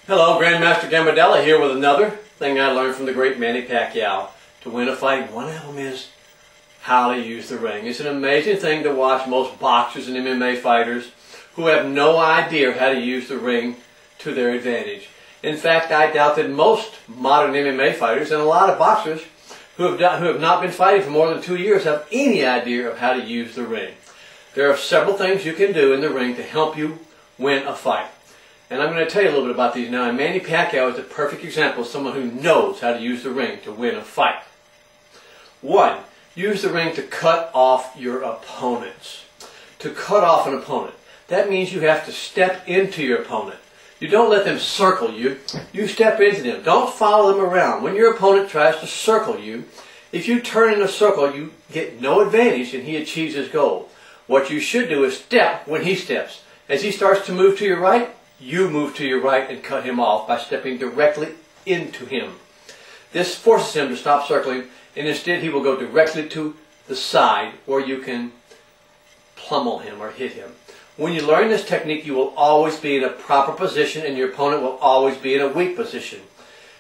Hello, Grandmaster Gambardella here with another thing I learned from the great Manny Pacquiao. To win a fight, one of them is how to use the ring. It's an amazing thing to watch most boxers and MMA fighters who have no idea how to use the ring to their advantage. In fact, I doubt that most modern MMA fighters and a lot of boxers who have not been fighting for more than 2 years have any idea of how to use the ring. There are several things you can do in the ring to help you win a fight. And I'm going to tell you a little bit about these now. And Manny Pacquiao is a perfect example of someone who knows how to use the ring to win a fight. 1. Use the ring to cut off your opponents. To cut off an opponent. That means you have to step into your opponent. You don't let them circle you. You step into them. Don't follow them around. When your opponent tries to circle you, if you turn in a circle, you get no advantage and he achieves his goal. What you should do is step when he steps. As he starts to move to your right, you move to your right and cut him off by stepping directly into him. This forces him to stop circling, and instead he will go directly to the side where you can pummel him or hit him. When you learn this technique, you will always be in a proper position and your opponent will always be in a weak position.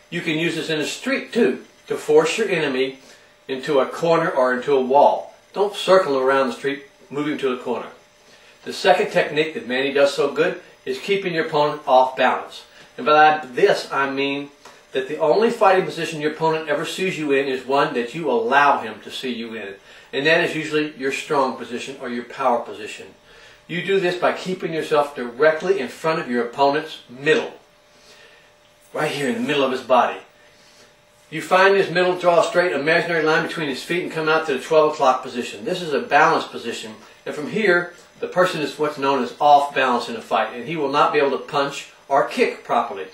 You can use this in the street too, to force your enemy into a corner or into a wall. Don't circle around the street, move him to a corner. The second technique that Manny does so good is keeping your opponent off balance. And by this I mean that the only fighting position your opponent ever sees you in is one that you allow him to see you in. And that is usually your strong position or your power position. You do this by keeping yourself directly in front of your opponent's middle. Right here in the middle of his body. You find his middle, draw a straight imaginary line between his feet and come out to the 12 o'clock position. This is a balanced position. And from here, the person is what's known as off balance in a fight, and he will not be able to punch or kick properly.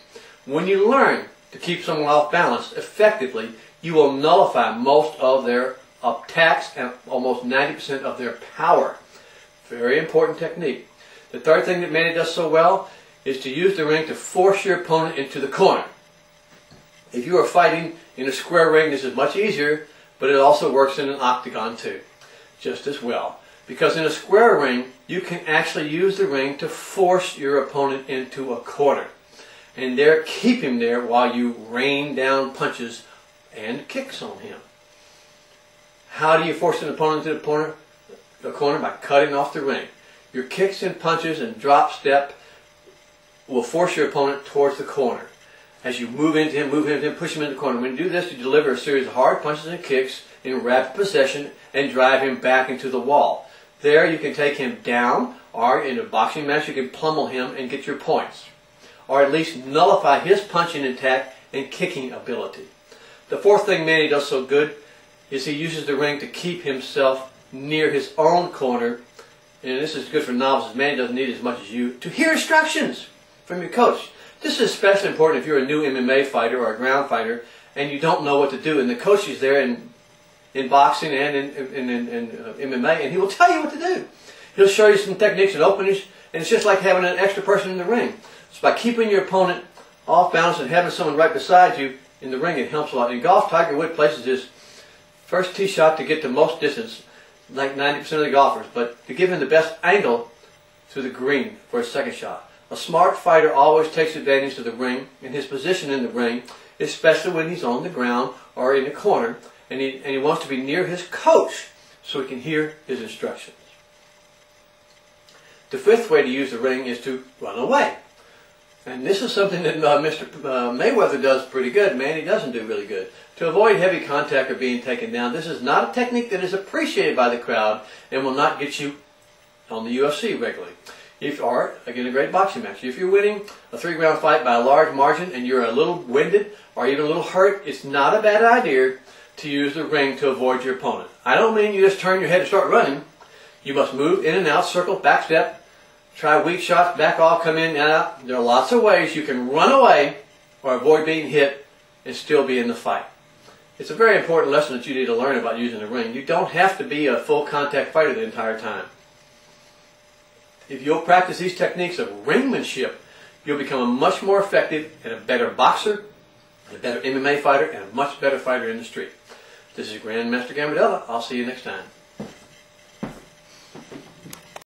When you learn to keep someone off balance effectively, you will nullify most of their attacks and almost 90% of their power. Very important technique. The third thing that Manny does so well is to use the ring to force your opponent into the corner. If you are fighting in a square ring, this is much easier, but it also works in an octagon too, just as well. Because in a square ring, you can actually use the ring to force your opponent into a corner. And there, keep him there while you rain down punches and kicks on him. How do you force an opponent into the corner? By cutting off the ring. Your kicks and punches and drop step will force your opponent towards the corner. As you move into him, push him into the corner. When you do this, you deliver a series of hard punches and kicks in rapid possession and drive him back into the wall. There you can take him down, or in a boxing match you can pummel him and get your points. Or at least nullify his punching attack and kicking ability. The fourth thing Manny does so good is he uses the ring to keep himself near his own corner. And this is good for novices. Manny doesn't need as much as you to hear instructions from your coach. This is especially important if you're a new MMA fighter or a ground fighter and you don't know what to do. And the coach is there in boxing and in MMA, and he will tell you what to do. He'll show you some techniques and openings, and it's just like having an extra person in the ring. So by keeping your opponent off balance and having someone right beside you in the ring, it helps a lot. In golf, Tiger Woods places his first tee shot to get the most distance, like 90% of the golfers, but to give him the best angle to the green for his second shot. A smart fighter always takes advantage of the ring and his position in the ring, especially when he's on the ground or in the corner, and he wants to be near his coach so he can hear his instructions. The fifth way to use the ring is to run away. And this is something that Mr. Mayweather does pretty good. Manny doesn't do really good. To avoid heavy contact or being taken down, this is not a technique that is appreciated by the crowd and will not get you on the UFC regularly. Or, again, a great boxing match. If you're winning a 3-round fight by a large margin and you're a little winded or even a little hurt, it's not a bad idea to use the ring to avoid your opponent. I don't mean you just turn your head and start running. You must move in and out, circle, back step, try weak shots, back off, come in and out. There are lots of ways you can run away or avoid being hit and still be in the fight. It's a very important lesson that you need to learn about using the ring. You don't have to be a full contact fighter the entire time. If you'll practice these techniques of ringmanship, you'll become a much more effective and a better boxer, a better MMA fighter, and a much better fighter in the street. This is Grandmaster Gambardella. I'll see you next time.